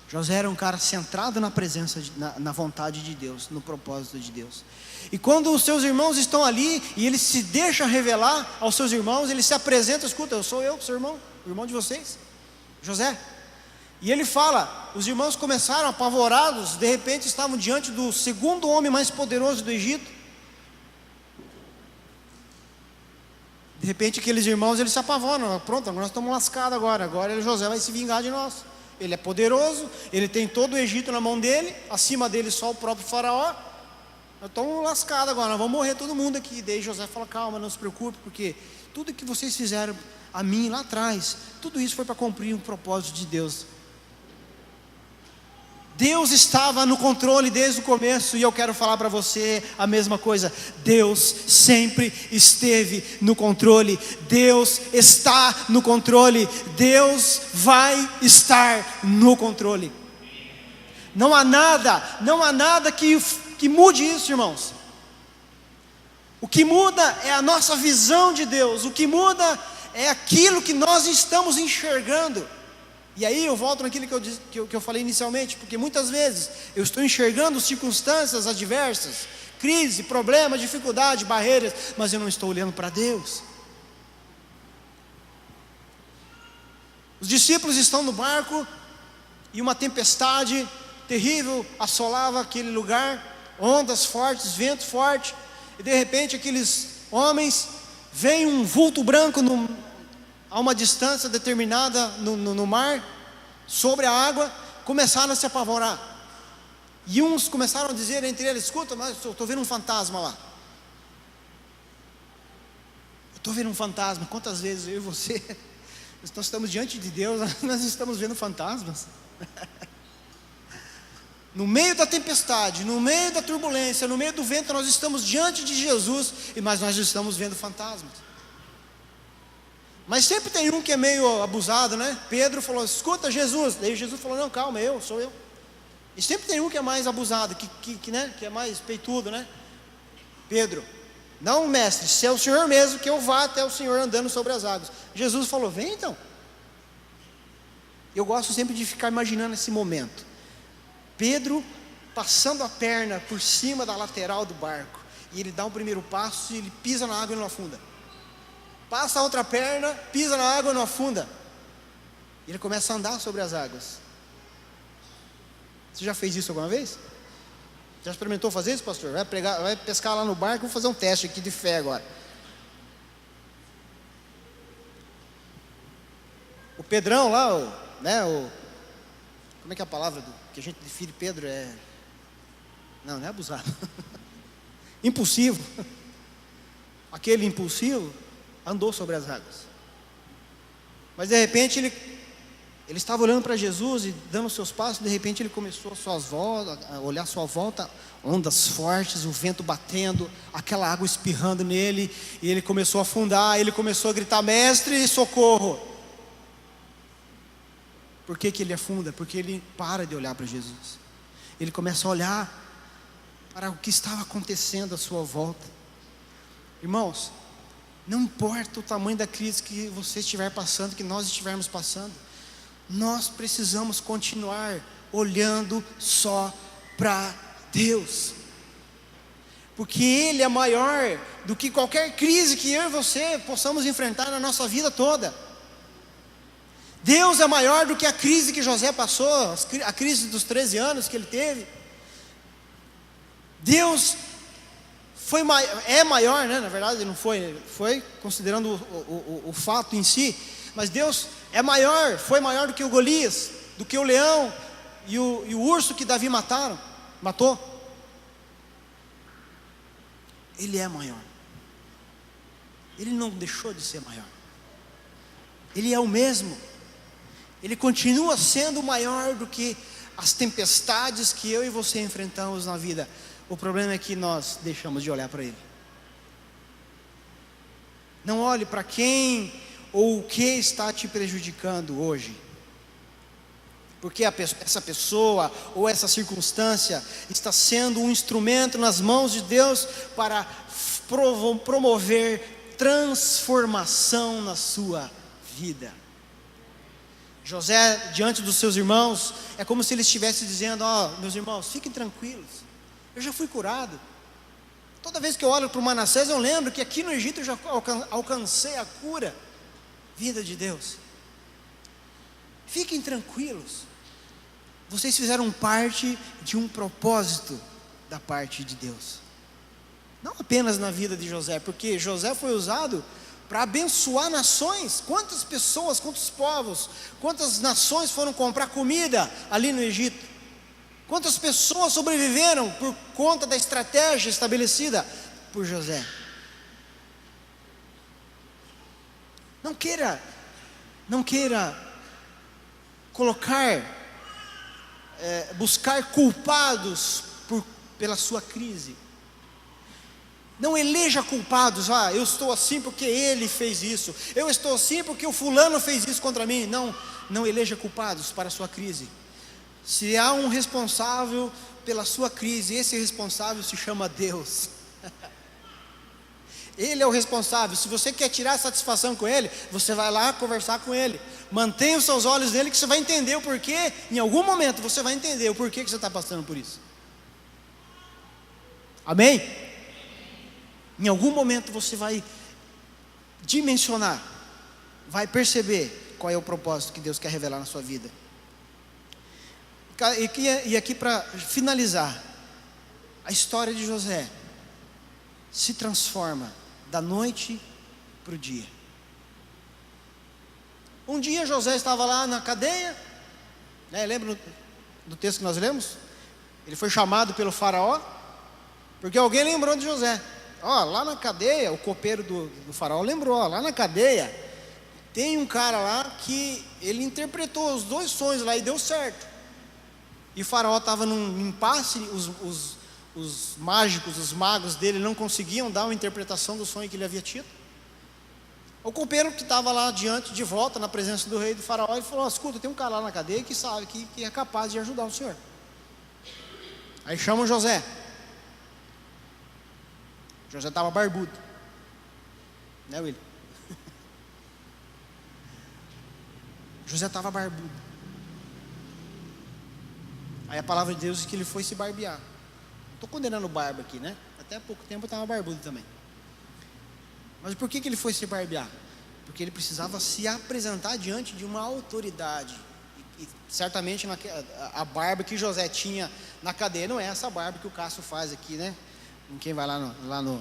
José era um cara centrado na presença, na vontade de Deus, no propósito de Deus. E quando os seus irmãos estão ali, e ele se deixa revelar aos seus irmãos, ele se apresenta: escuta, eu sou seu irmão, o irmão de vocês, José. E ele fala, os irmãos começaram apavorados, de repente estavam diante do segundo homem mais poderoso do Egito. De repente aqueles irmãos, eles se apavoram: pronto, nós estamos lascados agora José vai se vingar de nós. Ele é poderoso, ele tem todo o Egito na mão dele, acima dele só o próprio faraó. Nós estamos lascados agora, nós vamos morrer todo mundo aqui. Daí José fala: calma, não se preocupe, porque tudo que vocês fizeram a mim lá atrás, tudo isso foi para cumprir um propósito de Deus. Deus estava no controle desde o começo, e eu quero falar para você a mesma coisa. Deus sempre esteve no controle, Deus está no controle, Deus vai estar no controle. Não há nada que mude isso, irmãos. O que muda é a nossa visão de Deus, o que muda é aquilo que nós estamos enxergando. E aí eu volto naquilo que eu falei inicialmente, porque muitas vezes eu estou enxergando circunstâncias adversas, crise, problema, dificuldade, barreiras, mas eu não estou olhando para Deus. Os discípulos estão no barco e uma tempestade terrível assolava aquele lugar, ondas fortes, vento forte, e de repente aqueles homens veem um vulto branco a uma distância determinada no mar, sobre a água, começaram a se apavorar. E uns começaram a dizer entre eles: escuta, mas eu estou vendo um fantasma lá. Eu estou vendo um fantasma. Quantas vezes eu e você, nós estamos diante de Deus, nós estamos vendo fantasmas. No meio da tempestade, no meio da turbulência, no meio do vento, nós estamos diante de Jesus, mas nós estamos vendo fantasmas. Mas sempre tem um que é meio abusado, né? Pedro falou: escuta, Jesus. Daí Jesus falou: não, calma, sou eu. E sempre tem um que é mais abusado, né? Que é mais peitudo, né? Pedro: não, mestre, se é o Senhor mesmo, que eu vá até o Senhor andando sobre as águas. Jesus falou: vem então. Eu gosto sempre de ficar imaginando esse momento. Pedro passando a perna por cima da lateral do barco, e ele dá o primeiro passo e ele pisa na água e não afunda. Passa a outra perna, pisa na água e não afunda. E ele começa a andar sobre as águas. Você já fez isso alguma vez? Já experimentou fazer isso, pastor? Vai pescar lá no barco. Vou fazer um teste aqui de fé agora. O Pedrão lá, como é que é a palavra que a gente define Pedro? Não é abusado. Impulsivo. Aquele impulsivo andou sobre as águas. Mas de repente ele estava olhando para Jesus e dando seus passos. De repente ele começou a olhar à sua volta, ondas fortes, o vento batendo, aquela água espirrando nele, e ele começou a afundar. Ele começou a gritar: mestre, socorro. Por que ele afunda? Porque ele para de olhar para Jesus. Ele começa a olhar para o que estava acontecendo à sua volta. Irmãos, não importa o tamanho da crise que você estiver passando, que nós estivermos passando, nós precisamos continuar olhando só para Deus, porque Ele é maior do que qualquer crise que eu e você possamos enfrentar na nossa vida toda. Deus é maior do que a crise que José passou, a crise dos 13 anos que ele teve. Deus é maior, né? Na verdade não foi considerando o fato em si, mas Deus é maior, foi maior do que o Golias, do que o leão e o urso que Davi matou. Ele é maior. Ele não deixou de ser maior. Ele é o mesmo. Ele continua sendo maior do que as tempestades que eu e você enfrentamos na vida. O problema é que nós deixamos de olhar para Ele. Não olhe para quem ou o que está te prejudicando hoje, porque essa pessoa ou essa circunstância está sendo um instrumento nas mãos de Deus para promover transformação na sua vida. José, diante dos seus irmãos, é como se ele estivesse dizendo: meus irmãos, fiquem tranquilos, eu já fui curado. Toda vez que eu olho para o Manassés, eu lembro que aqui no Egito eu já alcancei a cura vinda de Deus. Fiquem tranquilos, vocês fizeram parte de um propósito da parte de Deus, não apenas na vida de José, porque José foi usado para abençoar nações. Quantas pessoas, quantos povos, quantas nações foram comprar comida ali no Egito? Quantas pessoas sobreviveram por conta da estratégia estabelecida por José? Não queira buscar culpados pela sua crise. Não eleja culpados: eu estou assim porque ele fez isso, eu estou assim porque o fulano fez isso contra mim. Não eleja culpados para a sua crise. Se há um responsável pela sua crise, esse responsável se chama Deus. Ele é o responsável. Se você quer tirar satisfação com Ele, você vai lá conversar com Ele. Mantenha os seus olhos nele, que você vai entender o porquê. Em algum momento você vai entender o porquê que você está passando por isso. Amém? Em algum momento você vai dimensionar, vai perceber qual é o propósito que Deus quer revelar na sua vida. E aqui para finalizar, a história de José se transforma da noite para o dia. Um dia José estava lá na cadeia, né? Lembra do texto que nós lemos? Ele foi chamado pelo faraó, porque alguém lembrou de José. Lá na cadeia, o copeiro do faraó lembrou: lá na cadeia tem um cara lá que ele interpretou os 2 sonhos lá e deu certo. E o faraó estava num impasse, os mágicos, os magos dele não conseguiam dar uma interpretação do sonho que ele havia tido. O copeiro que estava lá diante, de volta, na presença do rei do faraó, ele falou: escuta, tem um cara lá na cadeia que sabe, que é capaz de ajudar o senhor. Aí chama o José. José estava barbudo, né, William? José estava barbudo. Aí a palavra de Deus diz que ele foi se barbear. Não estou condenando o barba aqui, né? Até há pouco tempo eu estava barbudo também. Mas por que ele foi se barbear? Porque ele precisava se apresentar diante de uma autoridade. E certamente a barba que José tinha na cadeia não é essa barba que o Cássio faz aqui, né? Quem vai lá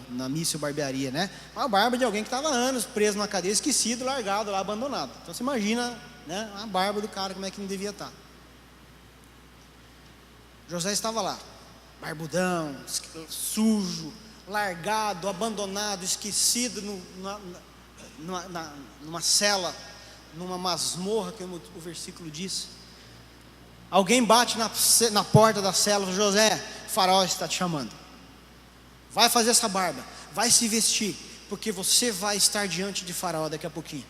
na Míssil Barbearia, né? Uma barba de alguém que estava há anos preso na cadeia, esquecido, largado lá, abandonado. Então você imagina, né, a barba do cara, como é que não devia estar. José estava lá, barbudão, sujo, largado, abandonado, esquecido numa cela, numa masmorra, que o versículo diz. Alguém bate na porta da cela: José, o faraó está te chamando. Vai fazer essa barba, vai se vestir, porque você vai estar diante de faraó daqui a pouquinho.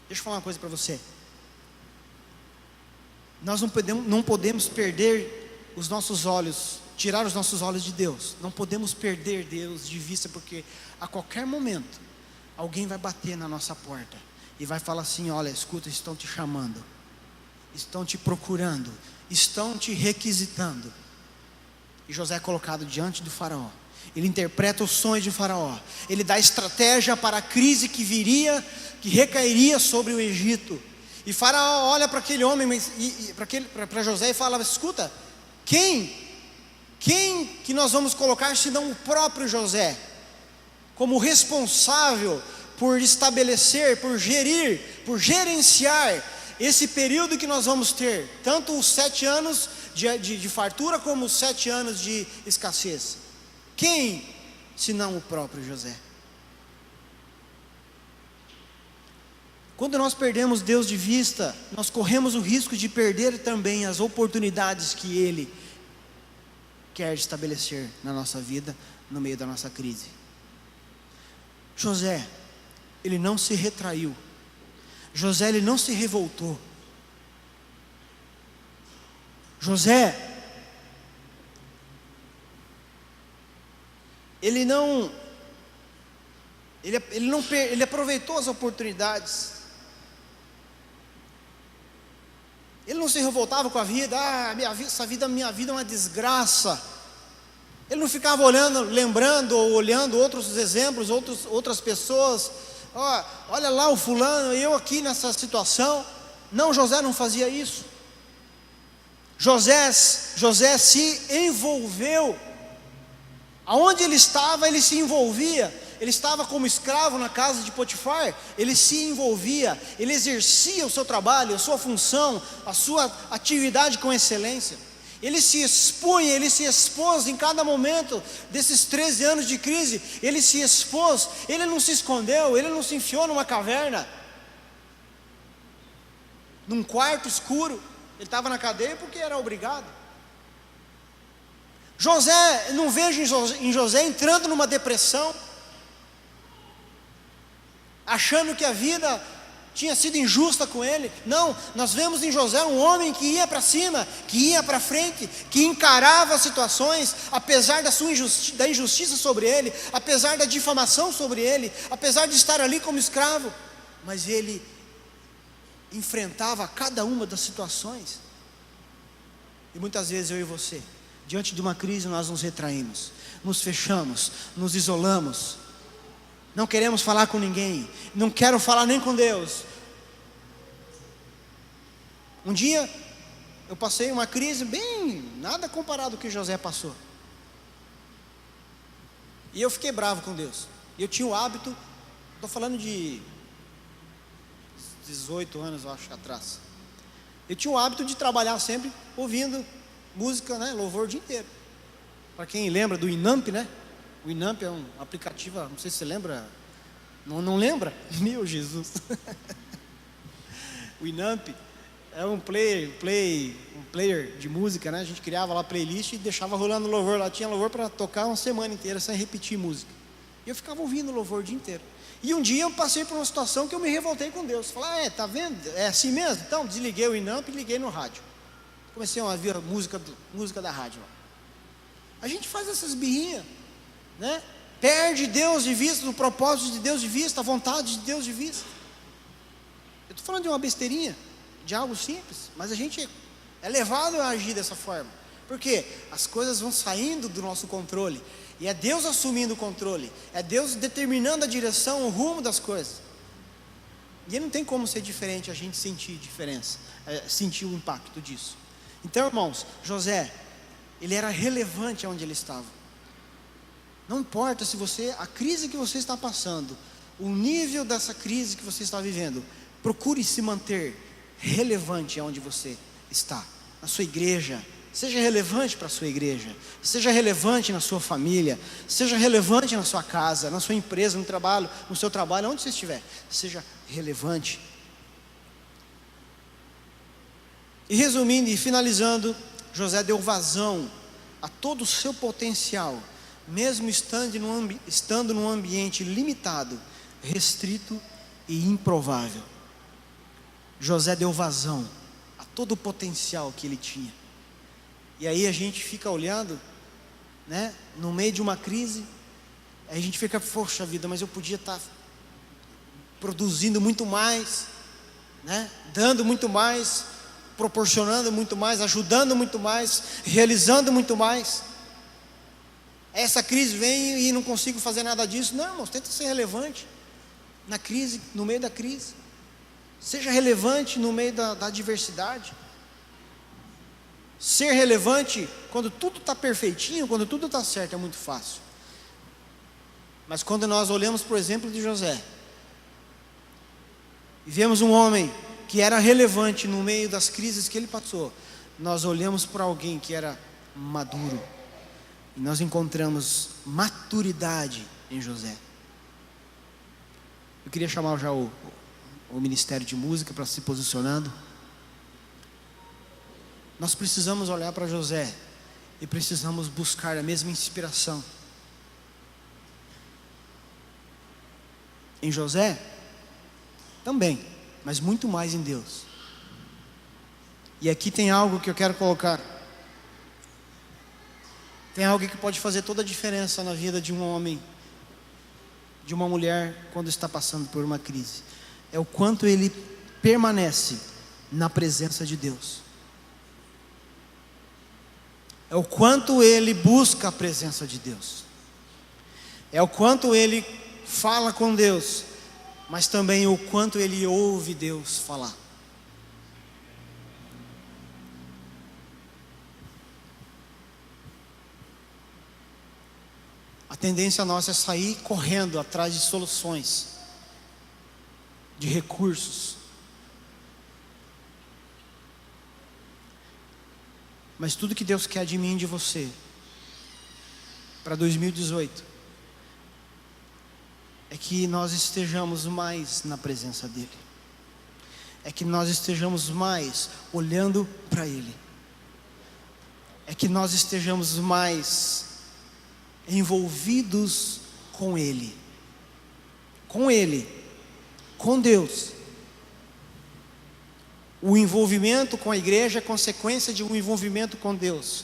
Deixa eu falar uma coisa para você. Nós não podemos perder os nossos olhos, tirar os nossos olhos de Deus. Não podemos perder Deus de vista, porque a qualquer momento alguém vai bater na nossa porta e vai falar assim: olha, escuta, estão te chamando, estão te procurando, estão te requisitando. E José é colocado diante do faraó. Ele interpreta os sonhos de faraó. Ele dá estratégia para a crise que viria, que recairia sobre o Egito. E faraó olha para aquele homem, para José, e fala: escuta, quem que nós vamos colocar senão o próprio José, como responsável por estabelecer, por gerir, por gerenciar esse período que nós vamos ter, tanto os 7 anos de fartura, como os 7 anos de escassez? Quem senão o próprio José? Quando nós perdemos Deus de vista, nós corremos o risco de perder também as oportunidades que Ele quer estabelecer na nossa vida, no meio da nossa crise. José, ele não se retraiu. José, ele não se revoltou. José, ele aproveitou as oportunidades. Ele não se revoltava com a vida: minha vida é uma desgraça. Ele não ficava olhando, lembrando ou olhando outros exemplos, outras pessoas. Olha lá o fulano, eu aqui nessa situação. Não, José não fazia isso. José se envolveu. Aonde ele estava, ele se envolvia. Ele estava como escravo na casa de Potifar, ele se envolvia, ele exercia o seu trabalho, a sua função, a sua atividade com excelência. Ele se expunha, ele se expôs em cada momento desses 13 anos de crise. Ele se expôs, ele não se escondeu, ele não se enfiou numa caverna, num quarto escuro. Ele estava na cadeia porque era obrigado. José, não vejo em José entrando numa depressão, achando que a vida tinha sido injusta com ele. Não, nós vemos em José um homem que ia para cima, que ia para frente, que encarava as situações, apesar da injustiça sobre ele, apesar da difamação sobre ele, apesar de estar ali como escravo, mas ele enfrentava cada uma das situações. E muitas vezes eu e você, diante de uma crise, nós nos retraímos, nos fechamos, nos isolamos, não queremos falar com ninguém, não quero falar nem com Deus. Um dia eu passei uma crise bem, nada comparado ao que José passou, e eu fiquei bravo com Deus. Eu tinha o hábito, estou falando de 18 anos, eu acho, atrás. Eu tinha o hábito de trabalhar sempre ouvindo música, né, louvor o dia inteiro. Para quem lembra do Inamp, né? O Inamp é um aplicativo, não sei se você lembra. Não lembra? Meu Jesus. O Inamp é um player de música, né? A gente criava lá playlist e deixava rolando louvor. Lá tinha louvor para tocar uma semana inteira sem repetir música. E eu ficava ouvindo louvor o dia inteiro. E um dia eu passei por uma situação que eu me revoltei com Deus. Falei, tá vendo? É assim mesmo? Então desliguei o Inamp e liguei no rádio. Comecei a ouvir a música da rádio. A gente faz essas birrinhas, né? Perde Deus de vista, o propósito de Deus de vista, a vontade de Deus de vista. Eu estou falando de uma besteirinha, de algo simples, mas a gente é levado a agir dessa forma. Porque as coisas vão saindo do nosso controle. E é Deus assumindo o controle. É Deus determinando a direção, o rumo das coisas. E não tem como ser diferente, a gente sentir diferença, sentir o impacto disso. Então, irmãos, José, ele era relevante onde ele estava. Não importa se a crise que você está passando, o nível dessa crise que você está vivendo, procure se manter relevante onde você está, na sua igreja. Seja relevante para a sua igreja, seja relevante na sua família, seja relevante na sua casa, na sua empresa, no trabalho, no seu trabalho, onde você estiver, seja relevante. E resumindo e finalizando, José deu vazão a todo o seu potencial, mesmo estando num ambiente limitado, restrito e improvável. José deu vazão a todo o potencial que ele tinha. E aí a gente fica olhando, né, no meio de uma crise, aí a gente fica, poxa vida, mas eu podia estar produzindo muito mais, né, dando muito mais, proporcionando muito mais, ajudando muito mais, realizando muito mais. Essa crise vem e não consigo fazer nada disso. Não, irmãos, tenta ser relevante na crise, no meio da crise. Seja relevante no meio da adversidade. Ser relevante quando tudo está perfeitinho, quando tudo está certo, é muito fácil. Mas quando nós olhamos para o exemplo de José, e vemos um homem que era relevante no meio das crises que ele passou, nós olhamos para alguém que era maduro, e nós encontramos maturidade em José. Eu queria chamar já o Ministério de Música para se posicionando. Nós precisamos olhar para José e precisamos buscar a mesma inspiração. Em José, também, mas muito mais em Deus. E aqui tem algo que eu quero colocar. Tem algo que pode fazer toda a diferença na vida de um homem, de uma mulher, quando está passando por uma crise. É o quanto ele permanece na presença de Deus. É o quanto ele busca a presença de Deus. É o quanto ele fala com Deus, mas também o quanto ele ouve Deus falar. A tendência nossa é sair correndo atrás de soluções, de recursos. Mas tudo que Deus quer de mim e de você, para 2018, é que nós estejamos mais na presença dEle. É que nós estejamos mais olhando para Ele. É que nós estejamos mais envolvidos com Ele. Com Ele, com Deus. O envolvimento com a igreja é consequência de um envolvimento com Deus.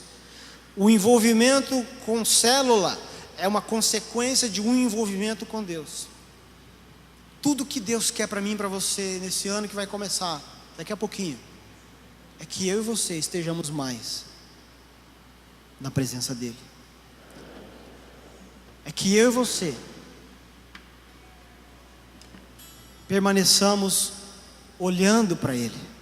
O envolvimento com célula é uma consequência de um envolvimento com Deus. Tudo que Deus quer para mim e para você nesse ano que vai começar daqui a pouquinho, é que eu e você estejamos mais na presença dEle. É que eu e você permaneçamos olhando para Ele.